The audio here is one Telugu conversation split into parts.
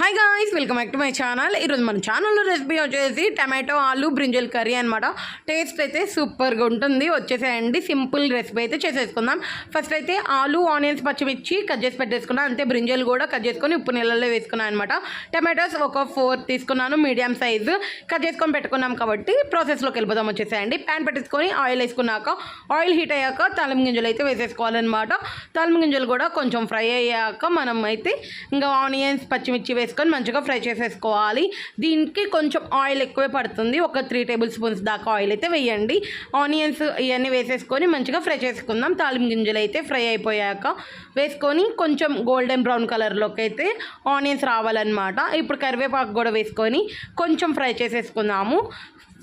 Hi guys, welcome back to my channel. ఈరోజు మన ఛానల్లో రెసిపీ వచ్చేసి టమాటో ఆలు బ్రింజల్ కర్రీ అనమాట. టేస్ట్ అయితే సూపర్గా ఉంటుంది. వచ్చేసేయండి, సింపుల్ రెసిపీ అయితే చేసేసుకుందాం. ఫస్ట్ అయితే ఆలు, ఆనియన్స్, పచ్చిమిర్చి కట్ చేసి పెట్టేసుకున్నాను. అంతే బ్రింజల్ కూడా కట్ చేసుకొని ఉప్పు నీళ్ళలో వేసుకున్నాను అనమాట. టమాటోస్ ఒక 4 తీసుకున్నాను, మీడియం సైజు కట్ చేసుకొని పెట్టుకున్నాం. కాబట్టి ప్రాసెస్లోకి వెళ్ళిపోదాం. వచ్చేసేయండి, ప్యాన్ పెట్టేసుకొని ఆయిల్ వేసుకున్నాక ఆయిల్ హీట్ అయ్యాక తాలింపు గింజలు అయితే వేసేసుకోవాలన్నమాట. తాలింపు గింజలు కూడా కొంచెం ఫ్రై అయ్యాక మనం అయితే ఇంకా ఆనియన్స్, పచ్చిమిర్చి వేసుకొని మంచిగా ఫ్రై చేసేసుకోవాలి. దీనికి కొంచెం ఆయిల్ ఎక్కువే పడుతుంది. ఒక 3 టేబుల్ స్పూన్స్ దాకా ఆయిల్ అయితే వేయండి. ఆనియన్స్ ఇవన్నీ వేసేసుకొని మంచిగా ఫ్రై చేసుకుందాం. తాలింపు గింజలు అయితే ఫ్రై అయిపోయాక వేసుకొని కొంచెం గోల్డెన్ బ్రౌన్ కలర్లోకి అయితే ఆనియన్స్ రావాలన్నమాట. ఇప్పుడు కరివేపాకు కూడా వేసుకొని కొంచెం ఫ్రై చేసేసుకుందాము.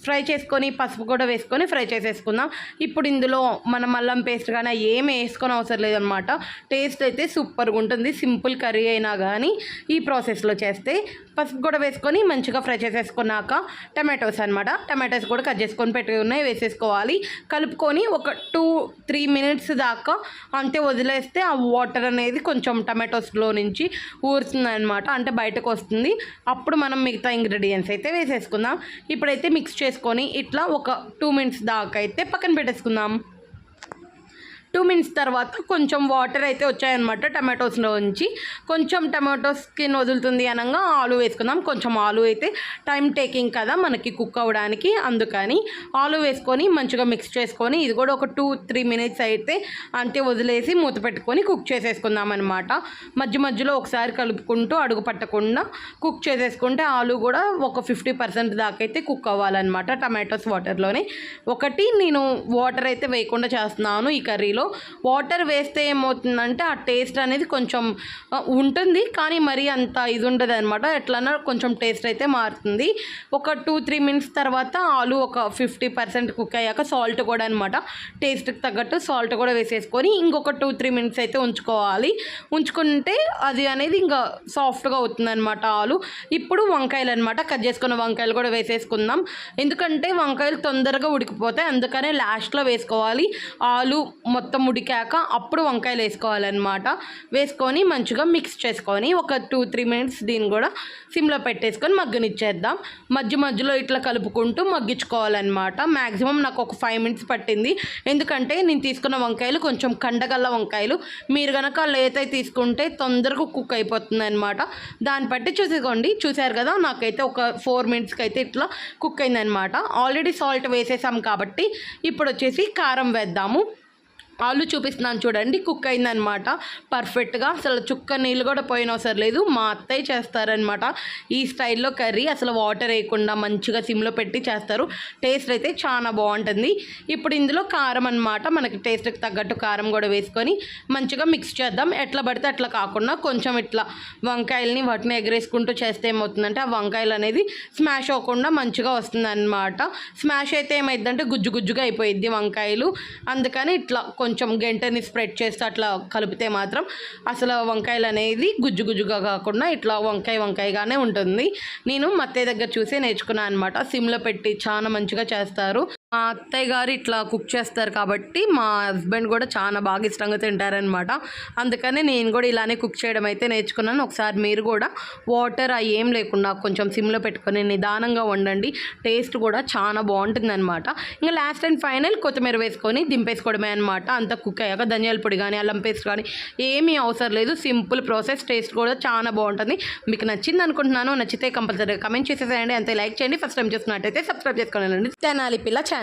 ఫ్రై చేసుకొని పసుపు కూడా వేసుకొని ఫ్రై చేసేసుకుందాం. ఇప్పుడు ఇందులో మనం అల్లం పేస్ట్ కానీ ఏమి వేసుకొని అవసరం లేదనమాట. టేస్ట్ అయితే సూపర్గా ఉంటుంది. సింపుల్ కర్రీ అయినా కానీ ఈ ప్రాసెస్లో చేస్తే పసుపు కూడా వేసుకొని మంచిగా ఫ్రై చేసేసుకున్నాక టమాటోస్ అనమాట. టమాటోస్ కూడా కట్ చేసుకొని పెట్టుకున్నాయి వేసేసుకోవాలి. కలుపుకొని ఒక 2-3 మినిట్స్ దాకా అంతే వదిలేస్తే ఆ వాటర్ అనేది కొంచెం టమాటోస్లో నుంచి ఊరుతుంది అనమాట, అంటే బయటకు వస్తుంది. అప్పుడు మనం మిగతా ఇంగ్రీడియంట్స్ అయితే వేసేసుకుందాం. ఇప్పుడైతే మిక్స్ చేసుకొని ఇట్లా ఒక 2 మినిట్స్ దాకా అయితే పక్కన పెట్టేసుకుందాం. 2 మినిట్స్ తర్వాత కొంచెం వాటర్ అయితే వచ్చాయన్నమాట. టమాటోస్లో నుంచి కొంచెం టమాటో స్కిన్ వదులుతుంది అనగా ఆలు వేసుకుందాం. కొంచెం ఆలు అయితే టైం టేకింగ్ కదా మనకి కుక్ అవ్వడానికి, అందుకని ఆలు వేసుకొని మంచిగా మిక్స్ చేసుకొని ఇది కూడా ఒక 2-3 మినిట్స్ అయితే అంతే వదిలేసి మూత పెట్టుకొని కుక్ చేసేసుకుందాం అనమాట. మధ్య మధ్యలో ఒకసారి కలుపుకుంటూ అడుగు పట్టకుండా కుక్ చేసేసుకుంటే ఆలు కూడా ఒక 50% దాకా అయితే కుక్ అవ్వాలన్నమాట టమాటోస్ వాటర్లోనే. నేను వాటర్ అయితే వేయకుండా చేస్తున్నాను ఈ కర్రీలో. వాటర్ వేస్తే ఏమవుతుందంటే ఆ టేస్ట్ అనేది కొంచెం ఉంటుంది, కానీ మరీ అంత ఇది ఉండదు అనమాట. ఎట్లన్నా కొంచెం టేస్ట్ అయితే మారుతుంది. ఒక 2-3 మినిట్స్ తర్వాత ఆలు ఒక 50% కుక్ అయ్యాక సాల్ట్ కూడా అనమాట, టేస్ట్కి తగ్గట్టు సాల్ట్ కూడా వేసేసుకొని ఇంకొక 2-3 మినిట్స్ అయితే ఉంచుకుంటే అది అనేది ఇంకా సాఫ్ట్గా అవుతుంది అనమాట ఆలు. ఇప్పుడు వంకాయలు అనమాట, కట్ చేసుకున్న వంకాయలు కూడా వేసేసుకుందాం. ఎందుకంటే వంకాయలు తొందరగా ఉడికిపోతాయి, అందుకనే లాస్ట్లో వేసుకోవాలి. ఆలు మొత్తం ఉడికాక అప్పుడు వంకాయలు వేసుకోవాలన్నమాట. వేసుకొని మంచిగా మిక్స్ చేసుకొని ఒక 2-3 మినిట్స్ దీన్ని కూడా సిమ్లో పెట్టేసుకొని మగ్గనిచ్చేద్దాం. మధ్యలో ఇట్లా కలుపుకుంటూ మగ్గించుకోవాలన్నమాట. మ్యాక్సిమం నాకు ఒక 5 మినిట్స్ పట్టింది. ఎందుకంటే నేను తీసుకున్న వంకాయలు కొంచెం కండగల్ల వంకాయలు. మీరు కనుక లేతై తీసుకుంటే తొందరగా కుక్ అయిపోతుంది అనమాట. దాన్ని బట్టి చూసేసుకోండి. చూసారు కదా, నాకైతే ఒక 4 మినిట్స్కి అయితే ఇట్లా కుక్ అయిందనమాట. ఆల్రెడీ సాల్ట్ వేసేసాం కాబట్టి ఇప్పుడు వచ్చేసి కారం వేద్దాము. ఆలు చూపిస్తున్నాను చూడండి, కుక్ అయిందనమాట పర్ఫెక్ట్గా. అసలు చుక్క నీళ్ళు కూడా పోయిన అవసరం లేదు. మా అత్తయ్య చేస్తారనమాట ఈ స్టైల్లో కర్రీ. అసలు వాటర్ వేయకుండా మంచిగా సిమ్లో పెట్టి చేస్తారు. టేస్ట్ అయితే చాలా బాగుంటుంది. ఇప్పుడు ఇందులో కారం అనమాట, మనకి టేస్ట్కి తగ్గట్టు కారం కూడా వేసుకొని మంచిగా మిక్స్ చేద్దాం. ఎట్లా పడితే అట్లా కాకుండా కొంచెం ఇట్లా వంకాయలని వాటిని ఎగరేసుకుంటూ చేస్తే ఏమవుతుందంటే ఆ వంకాయలు అనేది స్మాష్ అవ్వకుండా మంచిగా వస్తుంది అనమాట. స్మాష్ అయితే ఏమైందంటే గుజ్జు గుజ్జుగా అయిపోయిద్ది వంకాయలు. అందుకని ఇట్లా కొంచెం గంటని స్ప్రెడ్ చేస్తే అట్లా కలిపితే మాత్రం అసలు వంకాయలు అనేది గుజ్జు గుజ్జుగా కాకుండా ఇట్లా వంకాయగానే ఉంటుంది. నేను మా అత్తయ్య దగ్గర చూసి నేర్చుకున్నాను అనమాట. సిమ్లో పెట్టి చాలా మంచిగా చేస్తారు. మా అత్తయ్య గారు ఇట్లా కుక్ చేస్తారు కాబట్టి మా హస్బెండ్ కూడా చాలా బాగా ఇష్టంగా తింటారనమాట. అందుకని నేను కూడా ఇలానే కుక్ చేయడం అయితే నేర్చుకున్నాను. ఒకసారి మీరు కూడా వాటర్ ఏం లేకుండా కొంచెం సిమ్లో పెట్టుకొని నిదానంగా వండండి. టేస్ట్ కూడా చాలా బాగుంటుంది అనమాట. ఇంకా లాస్ట్ అండ్ ఫైనల్ కొత్తిమీర వేసుకొని దింపేసుకోవడమే అనమాట. అంతా కుక్ అయ్యాక ధనియాల పొడి కానీ అల్లం పేస్ట్ కానీ ఏమీ అవసరం లేదు. Simple process. టేస్ట్ కూడా చాలా బాగుంటుంది. మీకు నచ్చింది అనుకుంటున్నాను. నచ్చితే కంపల్సరీగా కమెంట్ చేసేసేయండి. అంతే లైక్ చేయండి. ఫస్ట్ టైం చూస్తున్నట్టయితే సబ్స్క్రైబ్ చేసుకోండి. తెనాలి పిల్ల ఛానల్.